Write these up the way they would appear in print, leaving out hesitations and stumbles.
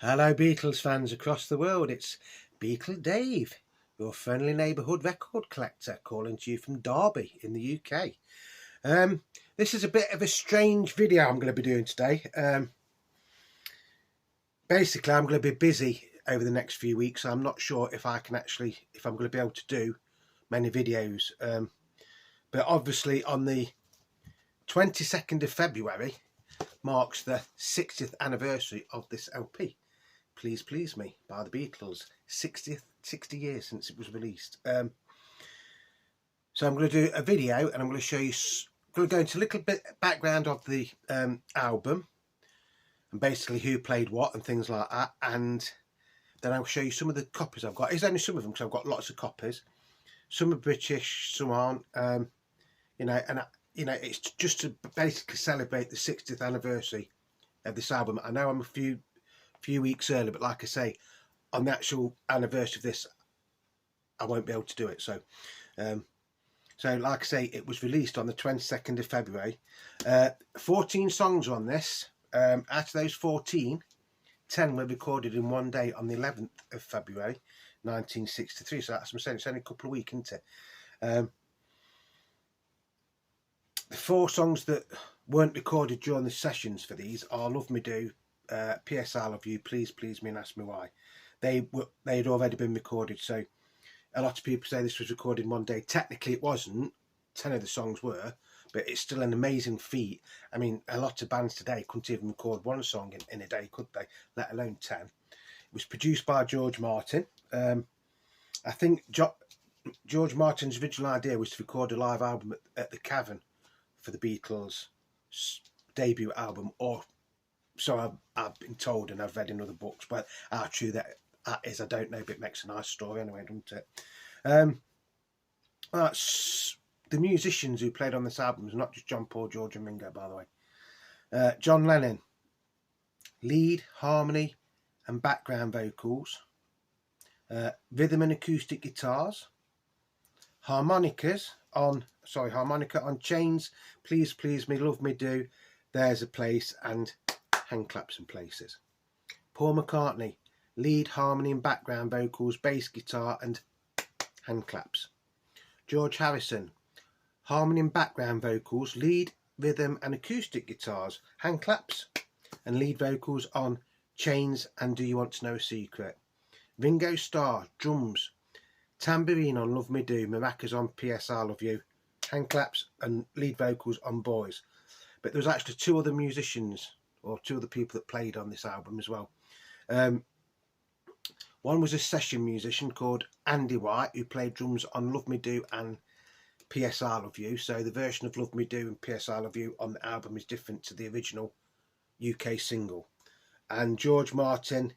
Hello Beatles fans across the world, it's Beatle Dave, your friendly neighbourhood record collector, calling to you from Derby in the UK. This is a bit of a strange video I'm going to be doing today. Basically I'm going to be busy over the next few weeks. I'm not sure if I'm going to be able to do many videos. But obviously on the 22nd of February marks the 60th anniversary of this LP. Please Please Me by the Beatles. 60 years since it was released. So I'm going to do a video and I'm going to show you, going to go into a little bit background of the album and basically who played what and things like that, and then I'll show you some of the copies I've got. It's only some of them because I've got lots of copies. Some are British, some aren't. It's just to basically celebrate the 60th anniversary of this album. I know I'm a few weeks early, but like I say, on the actual anniversary of this, I won't be able to do it. So like I say, it was released on the 22nd of February. 14 songs are on this. Out of those 14, 10 were recorded in one day on the 11th of February 1963. So that's what I'm saying, it's only a couple of weeks, isn't it? The 4 songs that weren't recorded during the sessions for these are Love Me Do, P.S. I Love You, Please Please Me and Ask Me Why. They had already been recorded, so a lot of people say this was recorded in one day. Technically it wasn't. 10 of the songs were, but it's still an amazing feat. I mean, a lot of bands today couldn't even record one song in a day, could they? Let alone 10. It was produced by George Martin. I think George Martin's original idea was to record a live album at the Cavern for the Beatles' debut album, or so I've been told and I've read in other books, but how true that is, I don't know, but it makes a nice story anyway, doesn't it? That's the musicians who played on this album. It's not just John, Paul, George and Ringo, by the way. John Lennon, lead, harmony and background vocals, rhythm and acoustic guitars, harmonica on Chains, Please Please Me, Love Me Do, There's a Place and Hand Claps and Places. Paul McCartney, lead, harmony and background vocals, bass guitar and hand claps. George Harrison, harmony and background vocals, lead, rhythm and acoustic guitars, hand claps and lead vocals on Chains and Do You Want to Know a Secret. Ringo Starr, drums, tambourine on Love Me Do, maracas on P.S. I Love You, hand claps and lead vocals on Boys. But there was actually 2 other musicians, or 2 other people that played on this album as well. One was a session musician called Andy White, who played drums on Love Me Do and P.S. I Love You. So the version of Love Me Do and P.S. I Love You on the album is different to the original UK single. And George Martin,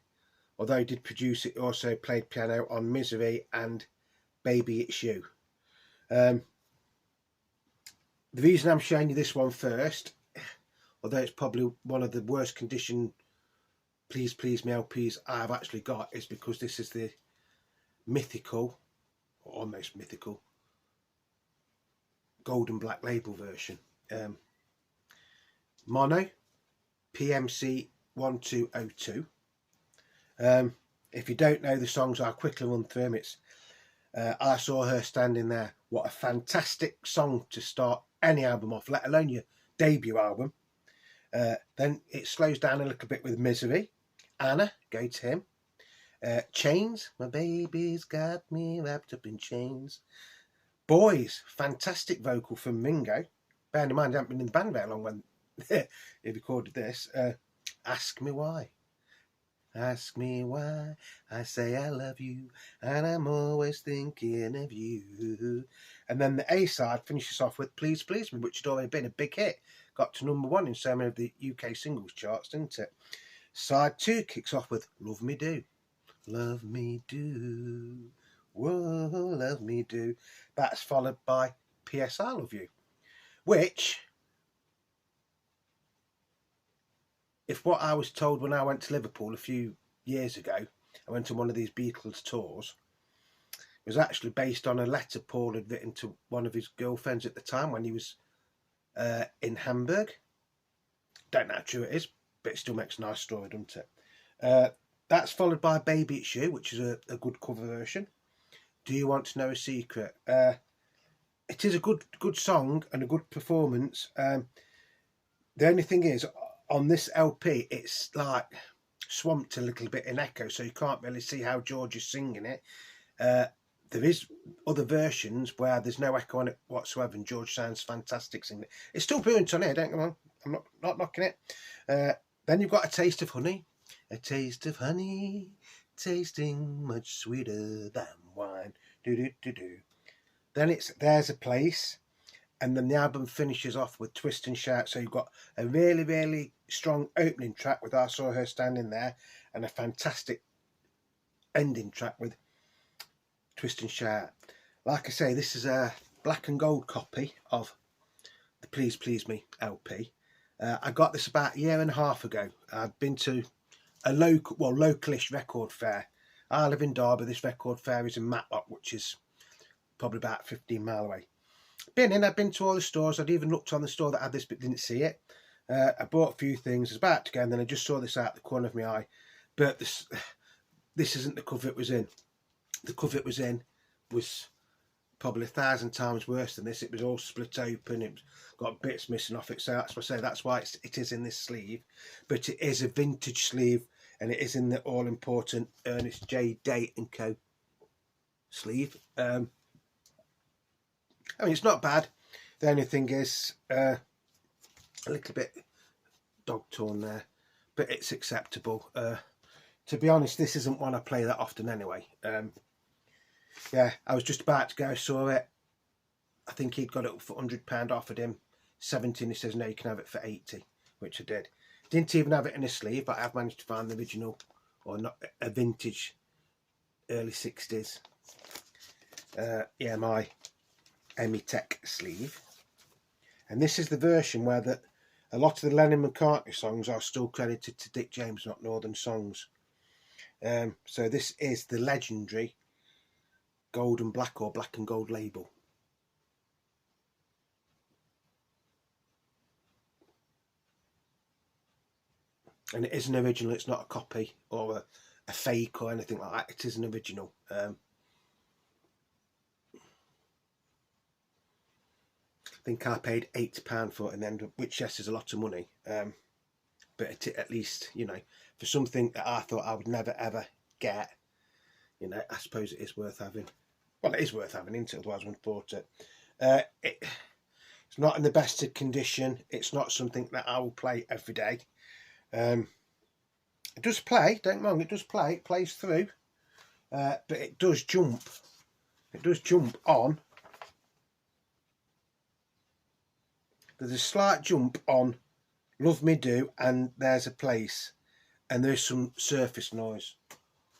although he did produce it, also played piano on Misery and Baby It's You. The reason I'm showing you this one first, although it's probably one of the worst condition Please Please Me LPs I've actually got, is because this is the mythical, or almost mythical, gold and black label version. Mono, PMC 1202. If you don't know the songs, I'll quickly run through them. It's I Saw Her Standing There. What a fantastic song to start any album off, let alone your debut album. Then it slows down a little bit with Misery. Anna, go to him. Chains, my baby's got me wrapped up in chains. Boys, fantastic vocal from Ringo. Bearing in mind, I haven't been in the band very long when he recorded this. Ask Me Why. Ask me why I say I love you and I'm always thinking of you. And then the A-side finishes off with Please Please Me, which had already been a big hit. Got to #1 in so many of the UK singles charts, didn't it? Side 2 kicks off with Love Me Do. Love Me Do. Whoa, love me do. That's followed by P.S. I Love You, which, if what I was told when I went to Liverpool a few years ago, I went on one of these Beatles tours, it was actually based on a letter Paul had written to one of his girlfriends at the time when he was in Hamburg. Don't know how true it is, but it still makes a nice story, doesn't it? That's followed by Baby It's You, which is a good cover version. Do You Want to Know a Secret? It is a good song and a good performance. The only thing is, on this LP, it's like swamped a little bit in echo, so you can't really see how George is singing it. There is other versions where there's no echo on it whatsoever, and George sounds fantastic singing it. It's still brilliant on here, don't get me wrong. I'm not knocking it. Then you've got A Taste of Honey. A taste of honey, tasting much sweeter than wine. Do do do do. Then it's There's a Place, and then the album finishes off with Twist and Shout. So you've got a really, really strong opening track with I Saw Her Standing There, and a fantastic ending track with Twist and Shout. Like I say, this is a black and gold copy of the Please Please Me LP. I got this about a year and a half ago. I've been to a localish record fair. I live in Derby. This record fair is in Matlock, which is probably about 15 miles away. I've been to all the stores. I'd even looked on the store that had this but didn't see it. I bought a few things. I was about to go, and then I just saw this out the corner of my eye. But this isn't the cover it was in. The cover it was in was probably 1,000 times worse than this. It was all split open. It got bits missing off it. So that's why it is in this sleeve. But it is a vintage sleeve, and it is in the all important Ernest J. Day and Co. sleeve. I mean, it's not bad. The only thing is a little bit dog torn there, but it's acceptable. To be honest, this isn't one I play that often anyway. Yeah, I was just about to go, saw it. I think he'd got it for £100, offered him 70, and he says, no, you can have it for 80, which I did. Didn't even have it in a sleeve, but I've managed to find the original, or not, a vintage early 60s EMI Emmy Tech sleeve. And this is the version where a lot of the Lennon-McCartney songs are still credited to Dick James, not Northern Songs. So this is the legendary gold and black, or black and gold label. And it is an original. It's not a copy or a fake or anything like that. It is an original. I think I paid £8 for it in the end, which yes is a lot of money. But at least, you know, for something that I thought I would never ever get, you know, I suppose it is worth having. Well, it is worth having, isn't it? Otherwise I wouldn't have bought it. It's not in the best of condition. It's not something that I will play every day. It does play, don't get me wrong, it does play, it plays through, but it does jump. It does jump on. There's a slight jump on Love Me Do and There's a Place, and there's some surface noise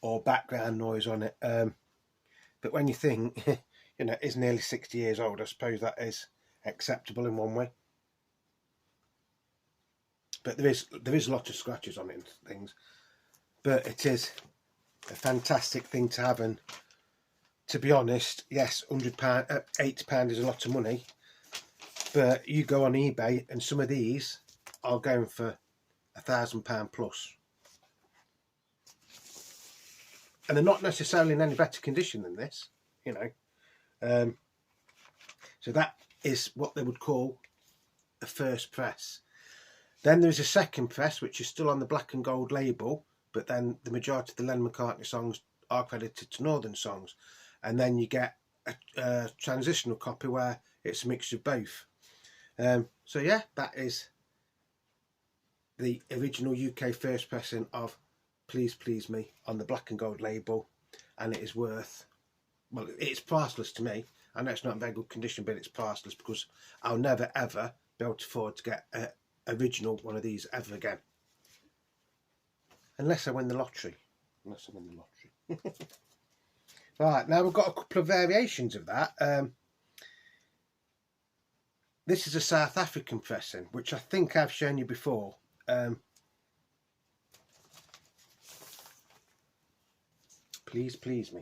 or background noise on it. But when you think, you know, it's nearly 60 years old, I suppose that is acceptable in one way. But there is a lot of scratches on it and things. But it is a fantastic thing to have, and to be honest, yes, £100, £80 is a lot of money. But you go on eBay and some of these are going for £1,000 plus. And they're not necessarily in any better condition than this, you know. So that is what they would call a first press. Then there's a second press, which is still on the black and gold label, but then the majority of the Lennon-McCartney songs are credited to Northern Songs. And then you get a transitional copy where it's a mixture of both. So yeah, that is the original UK first pressing of Please Please Me on the black and gold label, and it is worth, well, it's priceless to me. I know it's not in very good condition, but it's priceless because I'll never ever be able to afford to get an original one of these ever again, unless I win the lottery. Right, now we've got a couple of variations of that. This is a South African pressing, which I think I've shown you before. Please Please Me.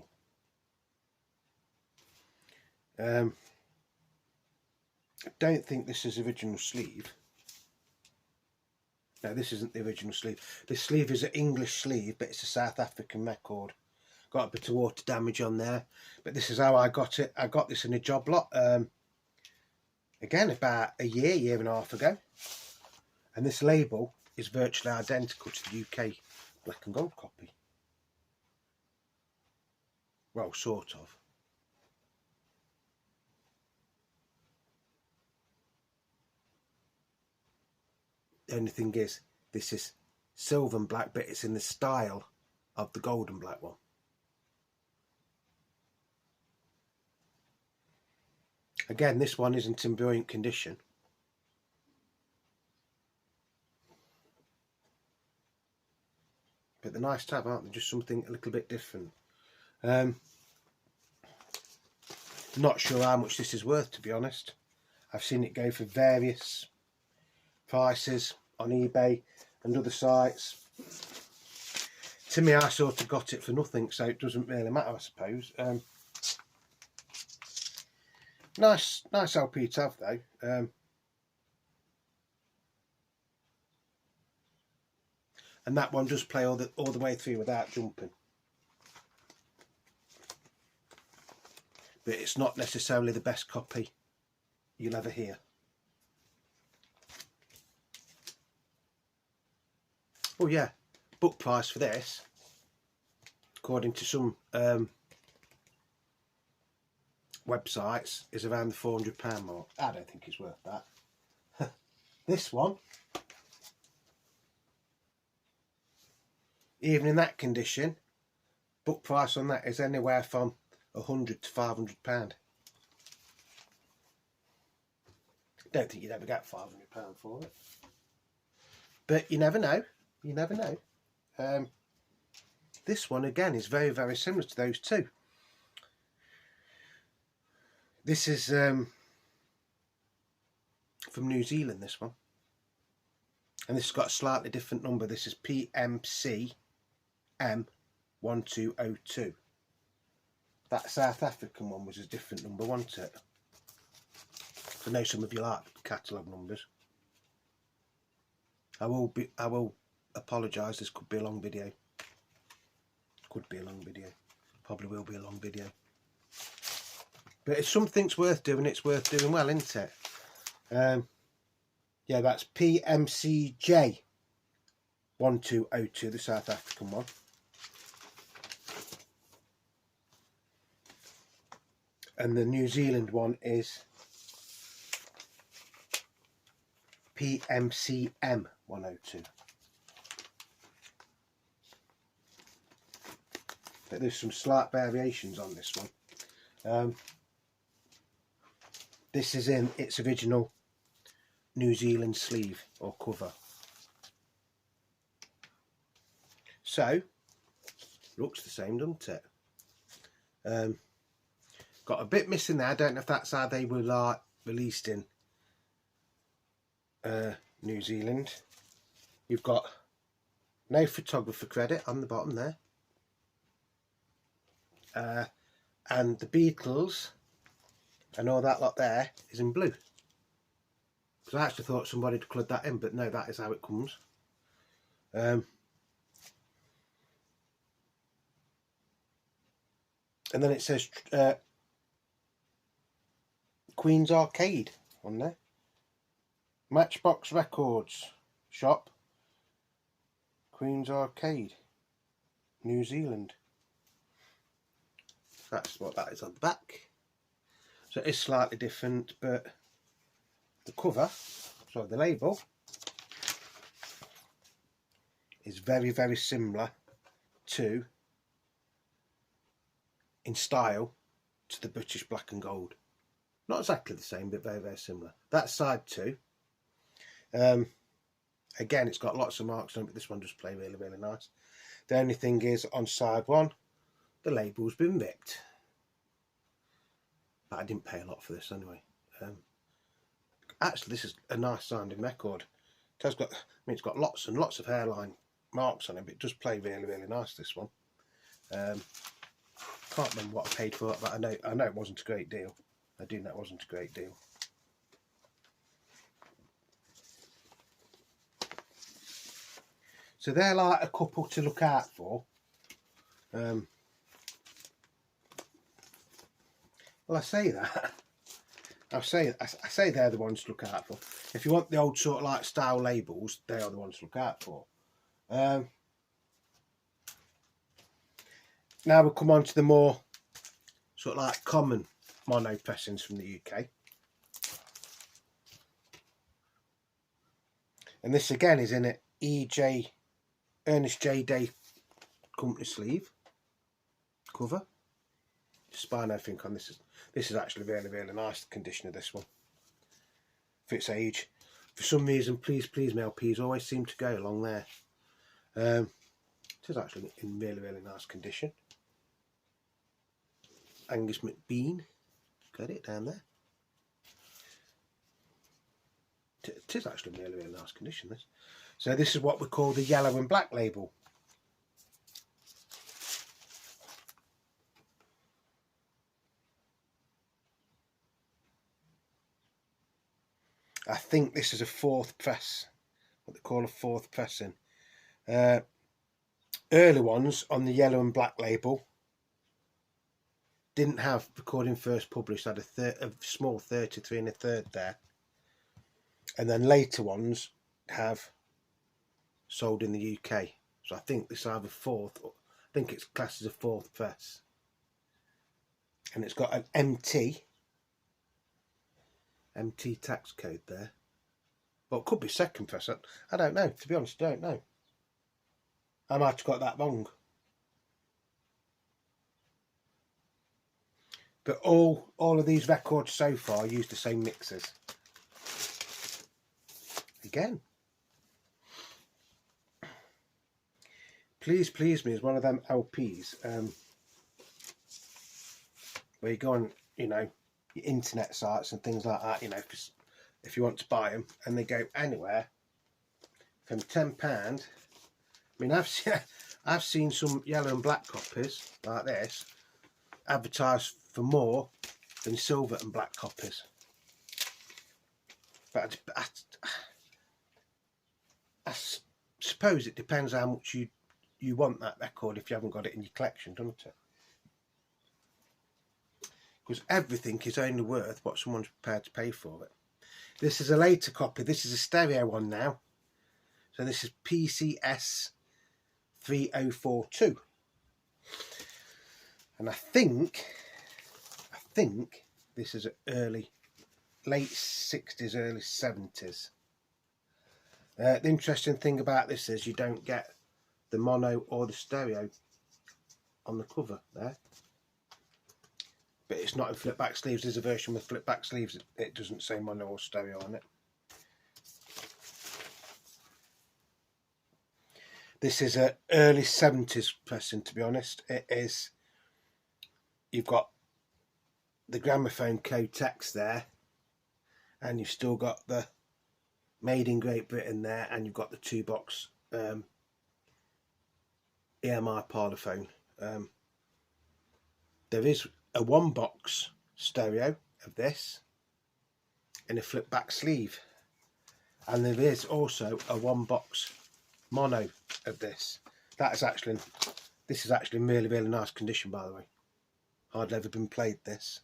I don't think this is original sleeve. No, this isn't the original sleeve. This sleeve is an English sleeve, but it's a South African record. Got a bit of water damage on there, but this is how I got it. I got this in a job lot, again, about a year and a half ago. And this label is virtually identical to the UK black and gold copy. Well, sort of. The only thing is, this is silver and black, but it's in the style of the gold and black one. Again, this one isn't in brilliant condition. But they're nice to have, aren't they? Just something a little bit different. Not sure how much this is worth, to be honest. I've seen it go for various prices on eBay and other sites. To me, I sort of got it for nothing, so it doesn't really matter, I suppose. Nice LP to have, though. And that one does play all the way through without jumping. But it's not necessarily the best copy you'll ever hear. Oh yeah, book price for this, according to some websites, is around the £400 mark. I don't think it's worth that. This one, even in that condition, book price on that is anywhere from £100 to £500. Don't think you'd ever get £500 for it, but you never know. You never know. This one again is very, very similar to those two. This is from New Zealand, this one, and this has got a slightly different number. This is PMC M1202. That South African one was a different number, wasn't it? I know some of you like catalogue numbers. I will apologise, this could be a long video. Could be a long video. Probably will be a long video. But if something's worth doing, it's worth doing well, isn't it? Yeah, that's PMCJ 1202, the South African one. And the New Zealand one is PMCM 102. But there's some slight variations on this one. This is in its original New Zealand sleeve or cover. So, looks the same, doesn't it? Got a bit missing there. I don't know if that's how they were like released in New Zealand. You've got no photographer credit on the bottom there. And the Beatles and all that lot there is in blue. Because I actually thought somebody had coloured that in, but no, that is how it comes. And then it says Queen's Arcade on there. Matchbox Records shop, Queen's Arcade, New Zealand. That's what that is on the back. So it is slightly different, but the cover, so the label, is very, very similar to, in style, to the British black and gold. Not exactly the same, but very, very similar. That's side 2. Again, it's got lots of marks on it, but this one does play really, really nice. The only thing is, on side 1, the label's been ripped. But I didn't pay a lot for this anyway. Actually, this is a nice sounding record. It has got, I mean, it's got lots and lots of hairline marks on it, but it does play really, really nice, this one. Can't remember what I paid for it, but I know it wasn't a great deal. I do know it wasn't a great deal. So they're like a couple to look out for. Well, I say that. I say they're the ones to look out for. If you want the old sort of like style labels, they are the ones to look out for. Now we'll come on to the more sort of like common mono pressings from the UK. And this again is in an Ernest J. Day company sleeve cover. Despite everything on this is actually really, really nice condition of this one for its age. For some reason, please me LPs always seem to go along there. It is actually in really, really nice condition. Angus McBean, got it down there. It is actually in really, really nice condition, this. So this is what we call the yellow and black label. I think this is a fourth press, what they call a fourth pressing. Early ones on the yellow and black label didn't have recording first published, had a small 33 and a third there. And then later ones have sold in the UK. So I think this is either fourth, I think it's classed as a fourth press. And it's got an MT tax code there. Well, it could be second press. I don't know, to be honest, I don't know. I might have got that wrong. But all of these records so far use the same mixers. Again. Please Me is one of them LPs where you go on, you know, your internet sites and things like that, you know, if you want to buy them, and they go anywhere from £10. I mean, I've seen some yellow and black copies like this advertised for more than silver and black copies. But I suppose it depends how much you want that record if you haven't got it in your collection, doesn't it? Because everything is only worth what someone's prepared to pay for it. This is a later copy. This is a stereo one now. So this is PCS 3042. And I think this is late 60s, early 70s. The interesting thing about this is you don't get the mono or the stereo on the cover there. But it's not in flip back sleeves. There's a version with flip back sleeves. It doesn't say mono or stereo on it. This is an early 70s pressing, to be honest. It is. You've got the gramophone code text there, and you've still got the made in Great Britain there, and you've got the 2-box EMI parlophone. There is a 1-box stereo of this in a flip back sleeve, and there is also a 1-box mono of this. This is actually in really, really nice condition, by the way. Hardly ever been played, this.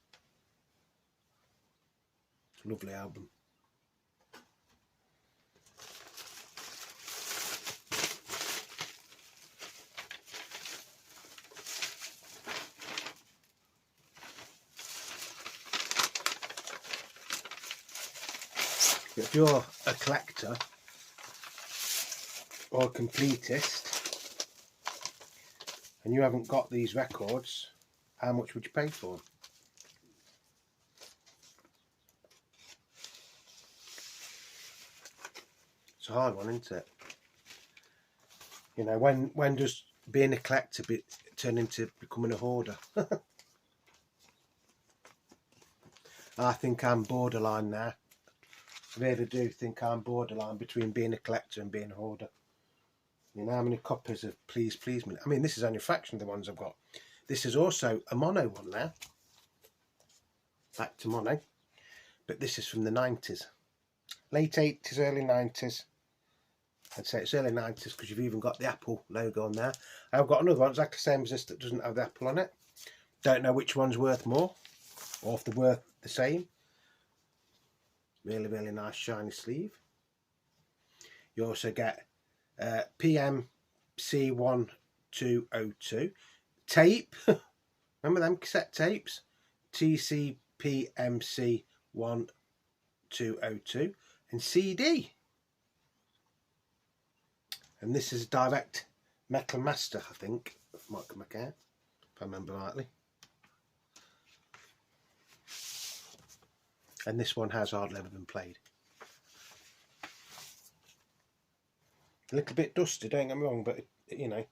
It's a lovely album. If you're a collector or a completist and you haven't got these records, how much would you pay for them? It's a hard one, isn't it? You know, when does being a collector turn into becoming a hoarder? I think I'm borderline now. I really do think I'm borderline between being a collector and being a hoarder. You know how many copies of Please Me? I mean, this is only a fraction of the ones I've got. This is also a mono one now. Back to mono. But this is from the 90s. Late 80s, early 90s. I'd say it's early 90s because you've even got the Apple logo on there. I've got another one exactly the same as this that doesn't have the Apple on it. Don't know which one's worth more or if they're worth the same. Really, really nice shiny sleeve. You also get PMC1202 tape. Remember them cassette tapes? TCPMC1202 and CD. And this is direct metal master, I think, of Mike McCann, if I remember rightly. And this one has hardly ever been played. A little bit dusty, don't get me wrong, but you know.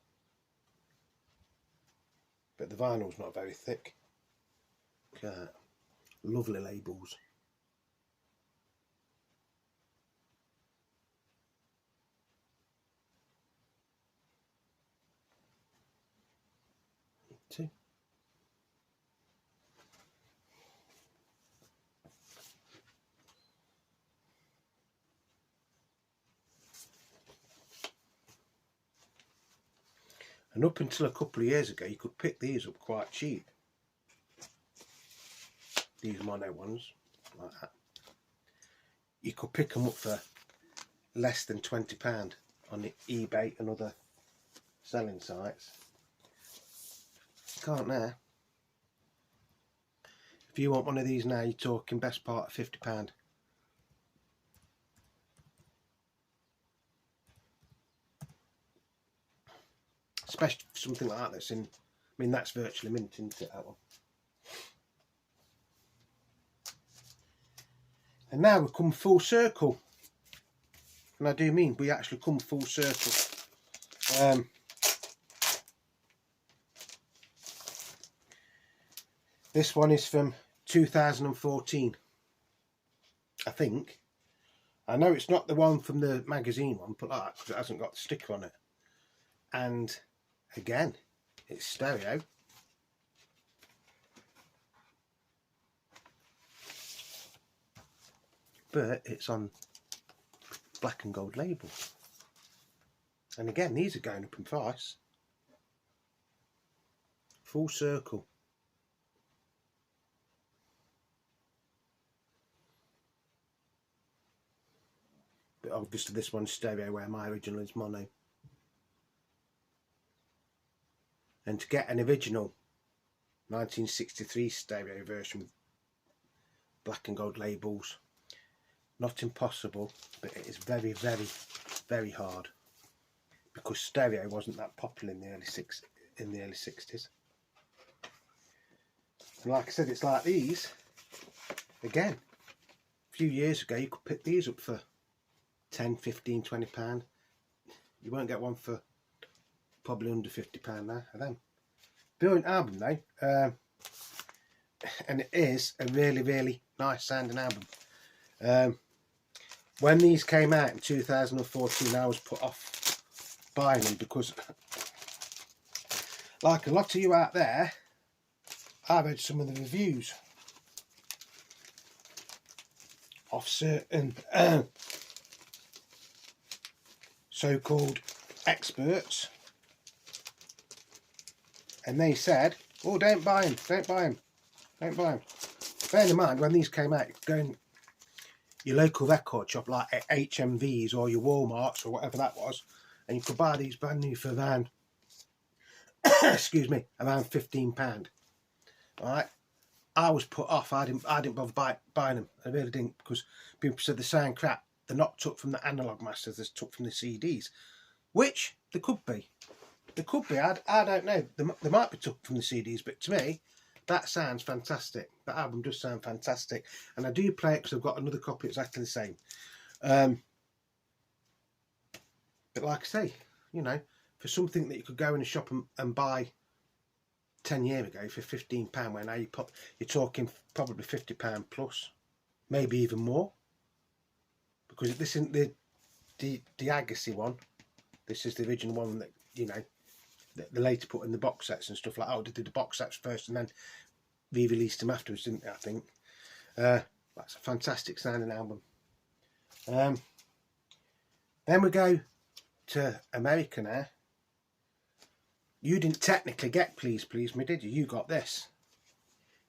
But the vinyl's not very thick. Look at that. Lovely labels. Two. And up until a couple of years ago, you could pick these up quite cheap. These mono ones, like that. You could pick them up for less than £20 on eBay and other selling sites. Can't now. If you want one of these now, you're talking best part of £50. Especially for something like that that's in, I mean, that's virtually mint, isn't it, that one? And now we come full circle. And I do mean we actually come full circle. This one is from 2014, I think. I know it's not the one from the magazine one, but that because it hasn't got the sticker on it. And again, it's stereo. But it's on black and gold label. And again, these are going up in price. Full circle. But obviously this one's stereo where my original is mono. And to get an original 1963 stereo version with black and gold labels, not impossible, but it is very, very, very hard because stereo wasn't that popular in the early 60s. And like I said, it's like these. Again, a few years ago you could pick these up for 10, 15, 20 pound. You won't get one for probably under £50 now of them. Brilliant album though, and it is a really, really nice sounding album. When these came out in 2014, I was put off buying them because, like a lot of you out there, I read some of the reviews of certain so-called experts, and they said, oh, don't buy them, don't buy them, don't buy them. Bear in mind, when these came out, go in your local record shop like at HMVs or your Walmarts or whatever that was, and you could buy these brand new for around excuse me, around £15. Alright, I was put off. I didn't bother buying them. I really didn't, because people said they sound crap. They're not took from the analog masters, they're took from the CDs, which they could be. They could be. I don't know. They might be took from the CDs, but to me, that sounds fantastic. That album does sound fantastic, and I do play it because I've got another copy exactly the same. But like I say, you know, for something that you could go in a shop and buy 10 years ago for £15, where now you're talking probably £50 plus, maybe even more, because this isn't the Agassi one. This is the original one that, you know, they later put in the box sets and stuff like that. Oh, they did the box sets first and then re-released them afterwards, didn't they, I think. That's a fantastic sounding album. Then we go to America now. You didn't technically get Please Please Me, did you? You got this.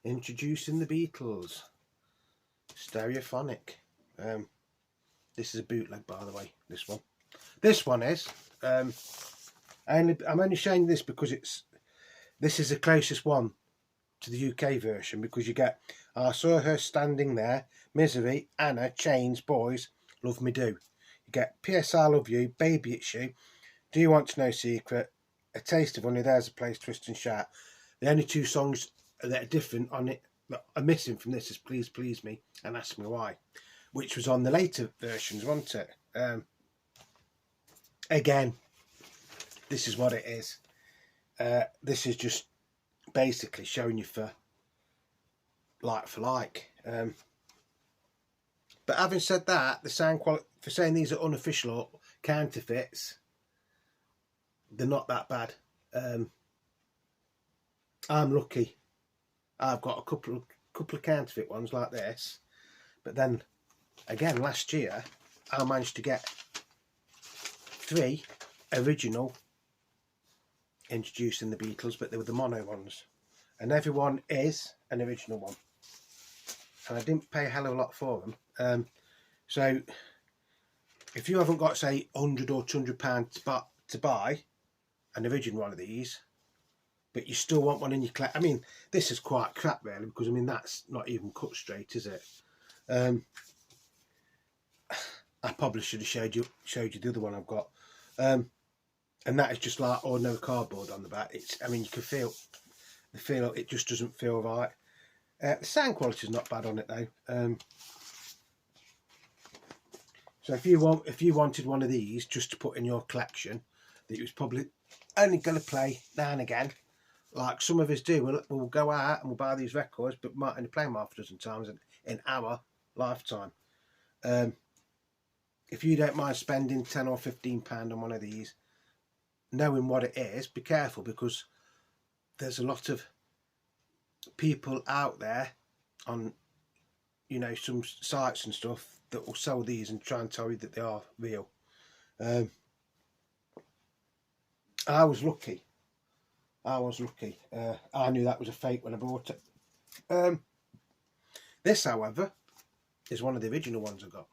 Introducing the Beatles. Stereophonic. This is a bootleg, by the way, this one. This one is. I'm only showing this because this is the closest one to the UK version, because you get I Saw Her Standing There, Misery, Anna, Chains, Boys, Love Me Do. You get P.S. I Love You, Baby It's You, Do You Want to Know Secret, A Taste of Honey, There's a Place, Twist and Shout. The only two songs that are different on it, that are missing from this, is Please Please Me and Ask Me Why, which was on the later versions, wasn't it? Again, this is what it is. This is just basically showing you for like. But having said that, the sound quality, for saying these are unofficial or counterfeits, they're not that bad. I'm lucky. I've got a couple of counterfeit ones like this, but then again last year I managed to get 3 original Introducing the Beatles, but they were the mono ones, and every one is an original one, and I didn't pay a hell of a lot for them. So if you haven't got, say, £100 or £200 to buy an original one of these, but you still want one in your collection, I mean, this is quite crap really, because I mean that's not even cut straight, is it? I probably should have showed you the other one I've got. And that is just like ordinary cardboard on the back. I mean, you can feel it just doesn't feel right. The sound quality is not bad on it though. So if you wanted one of these just to put in your collection, that you was probably only going to play now and again, like some of us do, we'll go out and we'll buy these records, but might only play them half a dozen times in our lifetime. If you don't mind spending £10 or £15 on one of these, knowing what it is, be careful, because there's a lot of people out there on, you know, some sites and stuff that will sell these and try and tell you that they are real. I was lucky. I knew that was a fake when I bought it. This, however, is one of the original ones I got.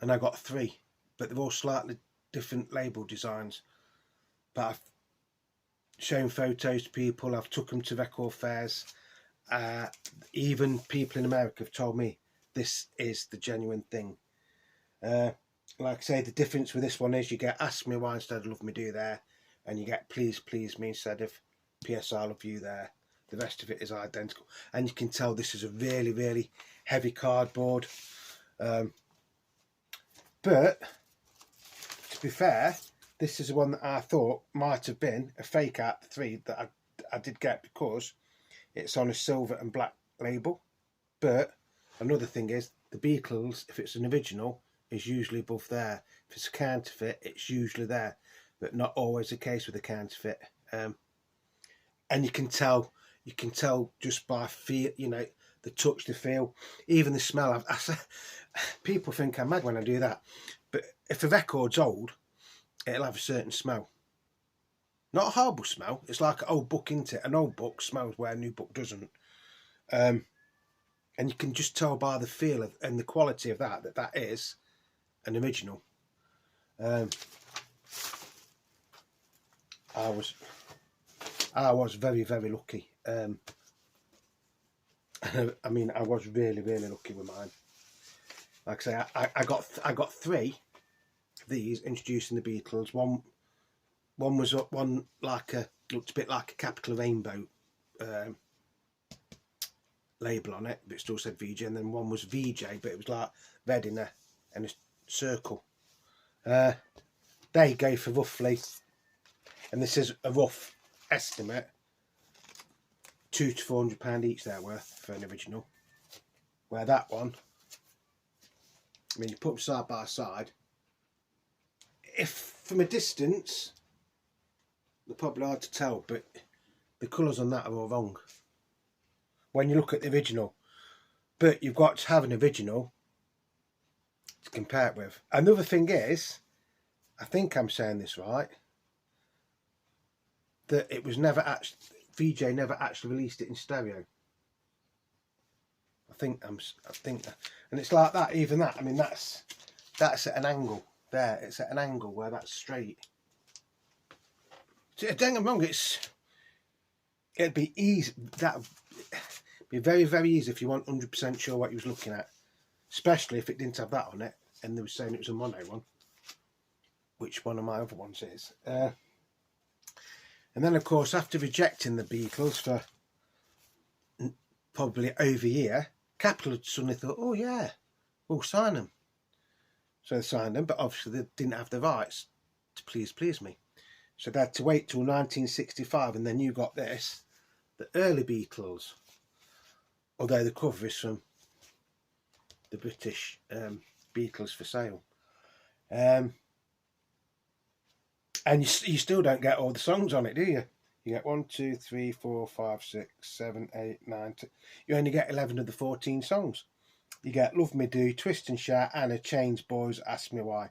And I got 3, but they're all slightly different label designs. But I've shown photos to people, I've took them to record fairs. Even people in America have told me this is the genuine thing. Like I say, the difference with this one is you get Ask Me Why instead of Love Me Do there, and you get Please Please Me instead of P.S. I Love You there. The rest of it is identical, and you can tell this is a really, really heavy cardboard. But to be fair, this is the one that I thought might have been a fake out of the 3 that I did get, because it's on a silver and black label. But another thing is, the Beatles, if it's an original, is usually above there. If it's a counterfeit, it's usually there, but not always the case with a counterfeit. And you can tell just by feel, you know, the touch, the feel, even the smell. People think I'm mad when I do that, but if a record's old, it'll have a certain smell. Not a horrible smell. It's like an old book, isn't it? An old book smells where a new book doesn't. And you can just tell by the feel of, and the quality of that is an original. I was very, very lucky. I mean, I was really, really lucky with mine. Like I say, I got 3 of these Introducing the Beatles. One was one looked a bit like a capital rainbow label on it, but it still said VJ. And then one was VJ, but it was like red in a circle. They go for roughly, and this is a rough estimate, £200 to £400 each they're worth for an original. Where that one, I mean, you put them side by side, if from a distance, they're probably hard to tell, but the colours on that are all wrong. When you look at the original, but you've got to have an original to compare it with. Another thing is, I think I'm saying this right, that it was never actually, VJ never actually released it in stereo. I think, and it's like that, even that, I mean, that's at an angle there, it's at an angle where that's straight. So, don't get me wrong, it'd be easy, that'd be very, very easy if you weren't 100% sure what you was looking at, especially if it didn't have that on it, and they were saying it was a mono one, which one of my other ones is. And then, of course, after rejecting the Beatles for probably over a year, Capitol had suddenly thought, oh yeah, we'll sign them. So they signed them, but obviously they didn't have the rights to Please Me. So they had to wait till 1965, and then you got this, the early Beatles, although the cover is from the British Beatles for Sale. And you still don't get all the songs on it, do you? You get 1, 2, 3, 4, 5, 6, 7, 8, 9, 10. You only get 11 of the 14 songs. You get Love Me Do, Twist and Shout, Anna, Change Boys, Ask Me Why,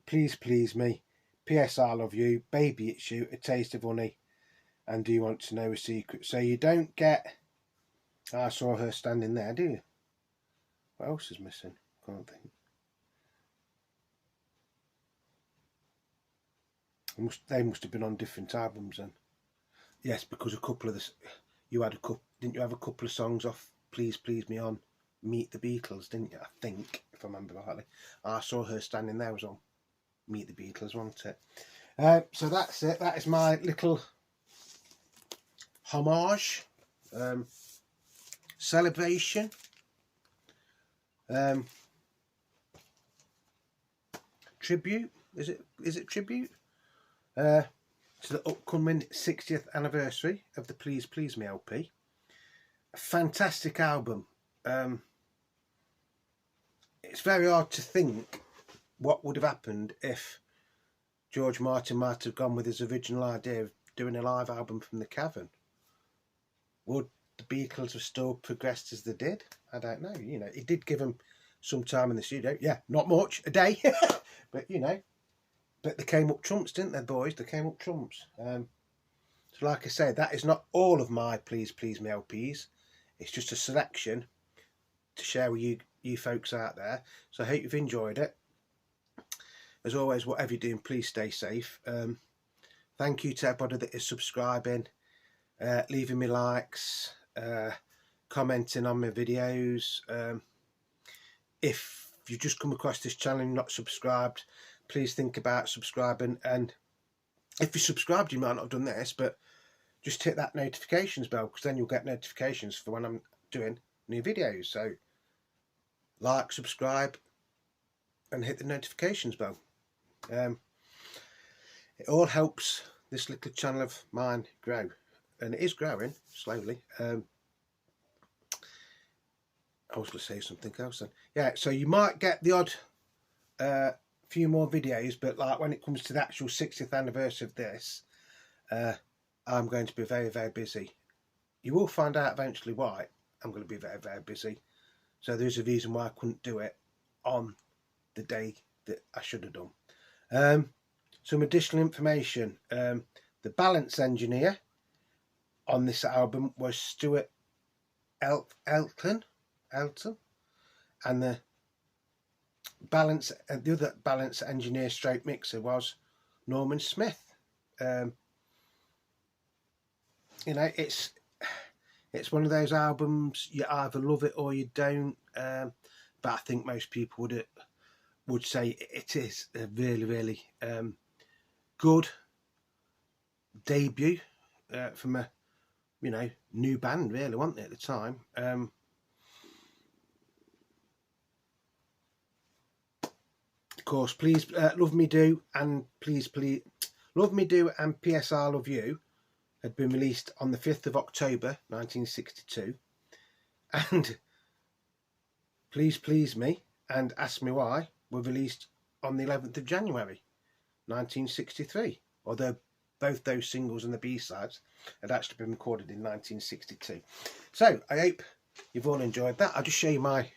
Please Please Me, P.S. I Love You, Baby It's You, A Taste of Honey, and Do You Want to Know a Secret? So you don't get I Saw Her Standing There, do you? What else is missing? Can't think. They must have been on different albums then. Yes, because a couple of didn't you have a couple of songs off Please Please Me on Meet the Beatles, didn't you? I think, if I remember rightly. I Saw Her Standing There was on Meet the Beatles, wasn't it? So that's it. That is my little homage, celebration, tribute. Is it tribute? To the upcoming 60th anniversary of the Please Please Me LP. A fantastic album. It's very hard to think what would have happened if George Martin might have gone with his original idea of doing a live album from the cavern. Would the Beatles have still progressed as they did? I don't know. You know, it did give them some time in the studio. Yeah, not much, a day, but you know. But they came up trumps, didn't they, boys? They came up trumps. So like I said, that is not all of my Please Please Me LPs. It's just a selection to share with you folks out there. So I hope you've enjoyed it. As always, whatever you're doing, please stay safe. Thank you to everybody that is subscribing, leaving me likes, commenting on my videos. If you've just come across this channel and not subscribed, please think about subscribing, and if you're subscribed you might not have done this, but just hit that notifications bell, because then you'll get notifications for when I'm doing new videos. So like, subscribe and hit the notifications bell. It all helps this little channel of mine grow, and it is growing slowly. I was going to say something else then. Yeah, so you might get the odd few more videos, but like when it comes to the actual 60th anniversary of this, I'm going to be very, very busy. You will find out eventually why I'm going to be very, very busy. So there's a reason why I couldn't do it on the day that I should have done. Some additional information. The balance engineer on this album was Stuart Elton, and the other balance engineer stroke mixer was Norman Smith. You know, it's one of those albums you either love it or you don't, but I think most people would say it is a really, really good debut from a new band, really, wasn't it, at the time. Of course, please Love Me Do and Please Love Me Do and P.S. I Love You had been released on the 5th of October 1962, and Please Please Me and Ask Me Why were released on the 11th of January 1963, although both those singles and the B-sides had actually been recorded in 1962. So I hope you've all enjoyed that. I'll just show you my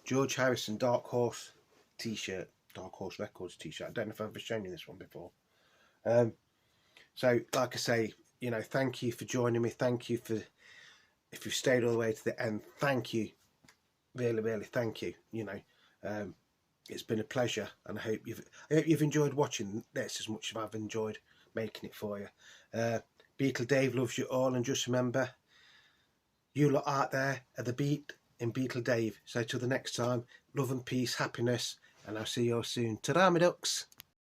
George Harrison Dark Horse t-shirt, Dark Horse Records t-shirt. I don't know if I've ever shown you this one before. So like I say, you know, thank you for joining me. Thank you for, if you've stayed all the way to the end, thank you, really thank you. You know, it's been a pleasure, and I hope you've enjoyed watching this as much as I've enjoyed making it for you. Beatle Dave loves you all, and just remember, you lot out there are the beat in Beatle Dave. So till the next time, love and peace, happiness, and I'll see you all soon. Ta-da, my ducks.